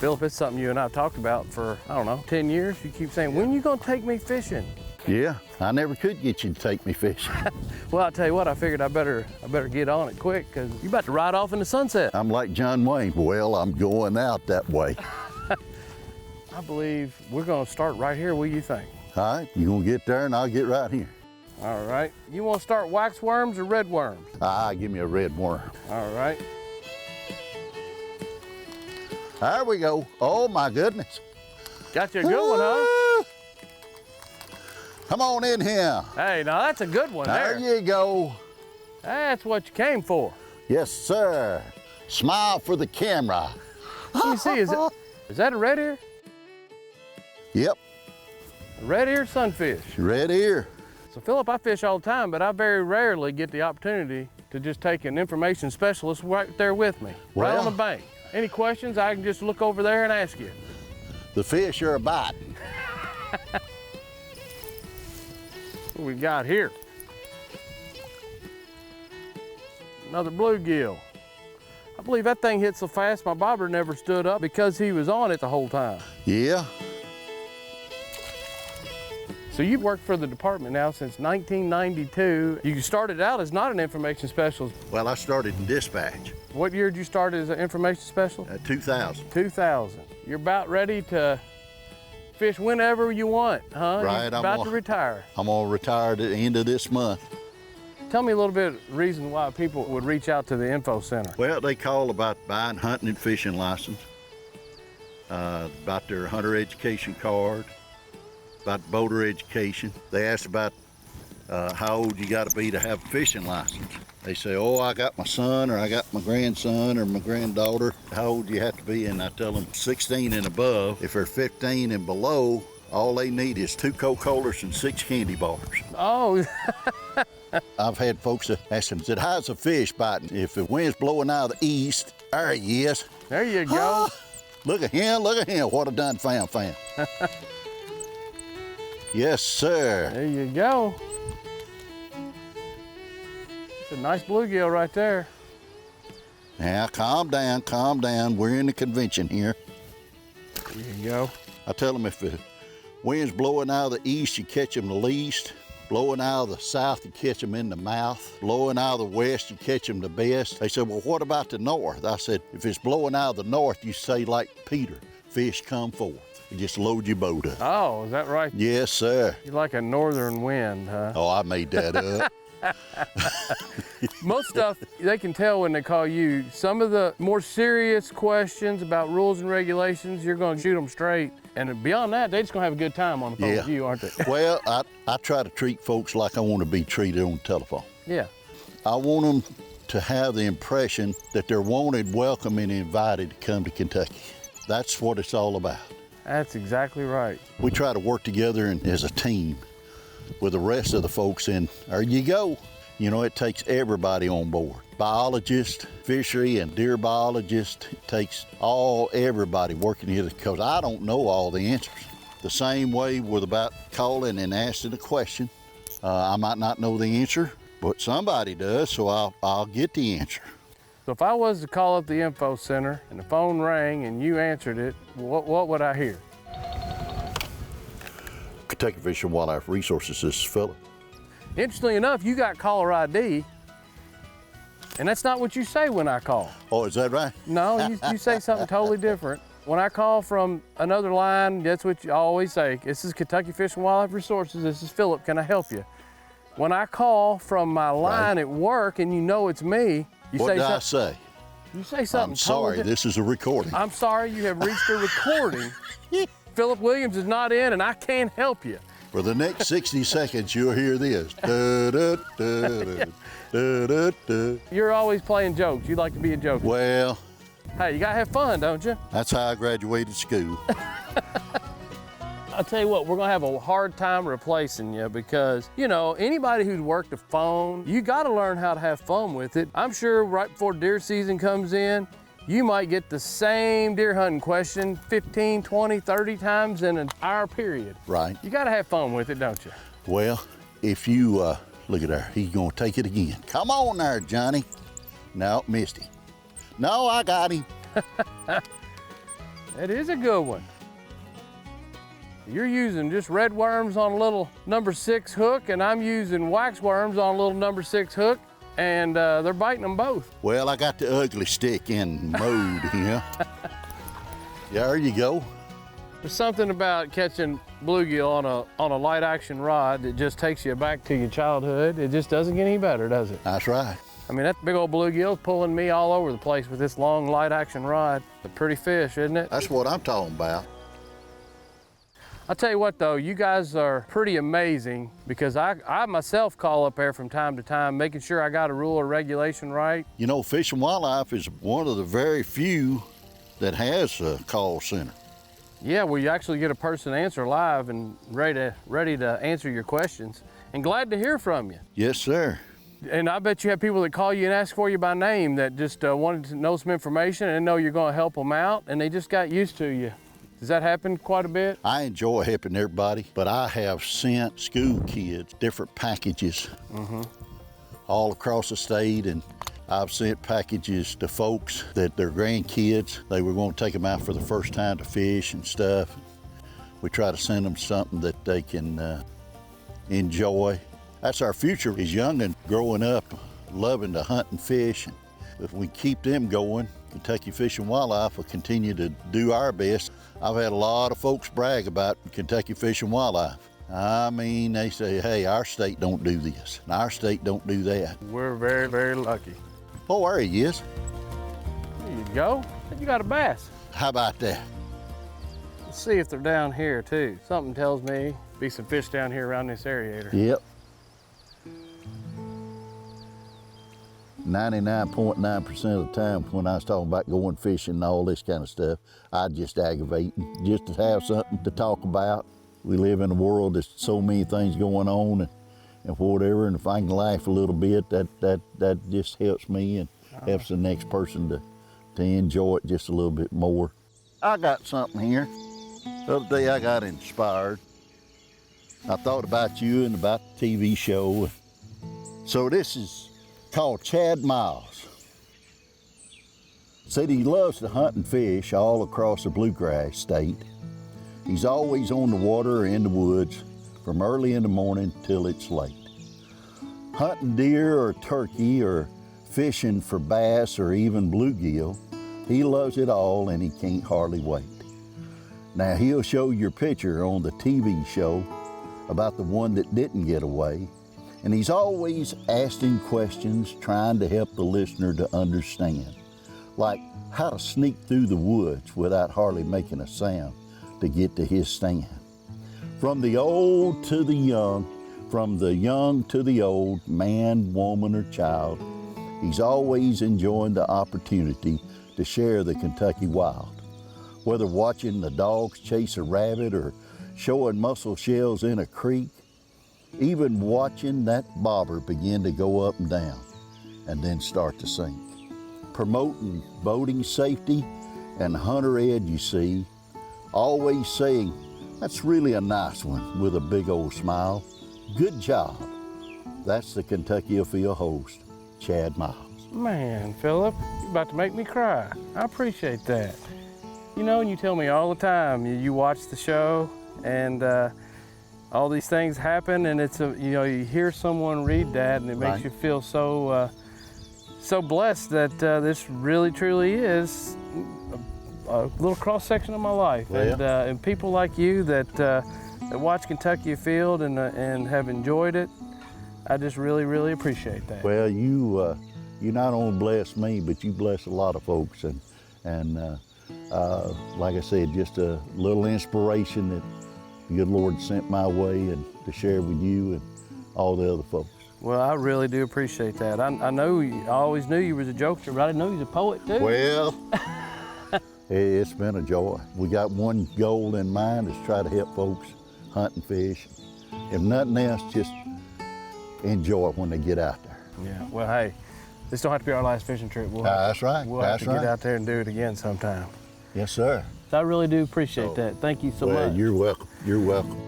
Phillip, it's something you and I have talked about for, I don't know, 10 years. You keep saying, when you gonna take me fishing? Yeah, I never could get you to take me fishing. Well, I'll tell you what, I figured I better get on it quick, because you're about to ride off in the sunset. I'm like John Wayne. Well, I'm going out that way. I believe we're gonna start right here. What do you think? All right, you gonna get there and I'll get right here. All right. You want to start wax worms or red worms? Give me a red worm. All right. There we go. Oh my goodness. Got you a good one, huh? Come on in here. Hey, now that's a good one there. There you go. That's what you came for. Yes, sir. Smile for the camera. Let me see, is that a red ear? Yep, A red ear sunfish. red ear. So Phillip, I fish all the time, but I very rarely get the opportunity to just take an information specialist right there with me, right on the bank. Any questions, I can just look over there and ask you. The fish are a bite. What we got here? Another bluegill. I believe that thing hit so fast my bobber never stood up because he was on it the whole time. Yeah. So you've worked for the department now since 1992. You started out as not an information specialist. Well, I started in dispatch. What year did you start as an information specialist? 2000. 2000. You're about ready to fish whenever you want, huh? Right. You're about to retire. I'm gonna retire at the end of this month. Tell me a little bit the reason why people would reach out to the info center. Well, they call about buying hunting and fishing license, about their hunter education card, about boater education. They ask about how old you got to be to have a fishing license. They say, oh, I got my son or I got my grandson or my granddaughter. How old do you have to be? And I tell them 16 and above. If they're 15 and below, all they need is 2 Coca-Colas and 6 candy bars. Oh. I've had folks that ask them, said, how's a fish biting? If the wind's blowing out of the east, there he is. There you go. Look at him, what I done found. Yes, sir. There you go. It's a nice bluegill right there. Now, calm down. We're in the convention here. There you go. I tell them if the wind's blowing out of the east, you catch them the least. Blowing out of the south, you catch them in the mouth. Blowing out of the west, you catch them the best. They said, well, what about the north? I said, if it's blowing out of the north, you say like Peter, fish come forth. You just load your boat up. Oh, is that right? Yes, sir. You like a northern wind, huh? Oh, I made that up. Most stuff, they can tell when they call you. Some of the more serious questions about rules and regulations, you're going to shoot them straight. And beyond that, they're just going to have a good time on the phone with you, aren't they? Well, I try to treat folks like I want to be treated on the telephone. Yeah. I want them to have the impression that they're wanted, welcome, and invited to come to Kentucky. That's what it's all about. That's exactly right. We try to work together as a team with the rest of the folks, and there you go. You know, it takes everybody on board. Biologists, fishery and deer biologists, it takes everybody working together, because I don't know all the answers. The same way with about calling and asking a question. I might not know the answer, but somebody does, so I'll get the answer. So if I was to call up the info center and the phone rang and you answered it, what would I hear? Kentucky Fish and Wildlife Resources, this is Phillip. Interestingly enough, you got caller ID, and that's not what you say when I call. Oh, is that right? No, you say something totally different. When I call from another line, that's what you always say. This is Kentucky Fish and Wildlife Resources. This is Phillip. Can I help you? When I call from my line at work and you know it's me, you what say did something. I say? You say something. I'm sorry, totally this is a recording. I'm sorry, you have reached a recording. Phillip Williams is not in and I can't help you. For the next 60 seconds, you'll hear this. Da, da, da, da, da, da, da. You're always playing jokes. You like to be a joker. Well, hey, you gotta have fun, don't you? that's how I graduated school. I'll tell you what, we're gonna have a hard time replacing you because, you know, anybody who's worked the phone, you gotta learn how to have fun with it. I'm sure right before deer season comes in, you might get the same deer hunting question 15, 20, 30 times in an hour period. Right. You gotta have fun with it, don't you? Well, if you, look at there, he's gonna take it again. Come on there, Johnny. No, missed him. No, I got him. It is a good one. You're using just red worms on a little number 6 hook, and I'm using wax worms on a little number 6 hook, and they're biting them both. Well, I got the ugly stick in mode, you know. Yeah, there you go. There's something about catching bluegill on a light action rod that just takes you back to your childhood. It just doesn't get any better, does it? That's right. I mean, that big old bluegill's pulling me all over the place with this long light action rod. A pretty fish, isn't it? That's what I'm talking about. I'll tell you what though, you guys are pretty amazing, because I myself call up there from time to time, making sure I got a rule or regulation right. You know, Fish and Wildlife is one of the very few that has a call center. Yeah, well, you actually get a person to answer live and ready to answer your questions. And glad to hear from you. Yes, sir. And I bet you have people that call you and ask for you by name that just wanted to know some information and know you're going to help them out, and they just got used to you. Does that happen quite a bit? I enjoy helping everybody, but I have sent school kids different packages all across the state, and I've sent packages to folks that their grandkids, they were going to take them out for the first time to fish and stuff. We try to send them something that they can enjoy. That's our future, is young and growing up, loving to hunt and fish. And if we keep them going, Kentucky Fish and Wildlife will continue to do our best. I've had a lot of folks brag about Kentucky Fish and Wildlife. I mean, they say, hey, our state don't do this, and our state don't do that. We're very, very lucky. Oh, there he is. There you go. You got a bass. How about that? Let's see if they're down here too. Something tells me be some fish down here around this aerator. Yep. 99.9% of the time when I was talking about going fishing and all this kind of stuff, I'd just aggravate just to have something to talk about. We live in a world that's so many things going on and whatever, and if I can laugh a little bit, that just helps me and helps the next person to enjoy it just a little bit more. I got something here. The other day I got inspired. I thought about you and about the TV show. So this is called Chad Miles. Said he loves to hunt and fish all across the bluegrass state. He's always on the water or in the woods from early in the morning till it's late. Hunting deer or turkey or fishing for bass or even bluegill, he loves it all and he can't hardly wait. Now he'll show your picture on the TV show about the one that didn't get away, and he's always asking questions, trying to help the listener to understand, like how to sneak through the woods without hardly making a sound to get to his stand. From the old to the young, from the young to the old, man, woman, or child, he's always enjoying the opportunity to share the Kentucky wild. Whether watching the dogs chase a rabbit or showing mussel shells in a creek, even watching that bobber begin to go up and down and then start to sink. Promoting boating safety and hunter ed, you see, always saying, that's really a nice one, with a big old smile. Good job. That's the Kentucky Afield host, Chad Miles. Man, Phillip, you're about to make me cry. I appreciate that. You know, and you tell me all the time, you watch the show and all these things happen, and it's you hear someone read that, and it makes you feel so so blessed that this really truly is a little cross section of my life. Well, and people like you that watch Kentucky Afield and have enjoyed it, I just really, really appreciate that. Well, you not only bless me, but you bless a lot of folks, and like I said, just a little inspiration that the good Lord sent my way and to share with you and all the other folks. Well, I really do appreciate that. I know I always knew you was a jokester, but I didn't know you was a poet too. Well, it's been a joy. We got one goal in mind, is try to help folks hunt and fish. If nothing else, just enjoy it when they get out there. Yeah, well, hey, this don't have to be our last fishing trip. That's right. We'll have to get out there and do it again sometime. Yes, sir. So I really do appreciate that. Thank you so much. You're welcome. You're welcome.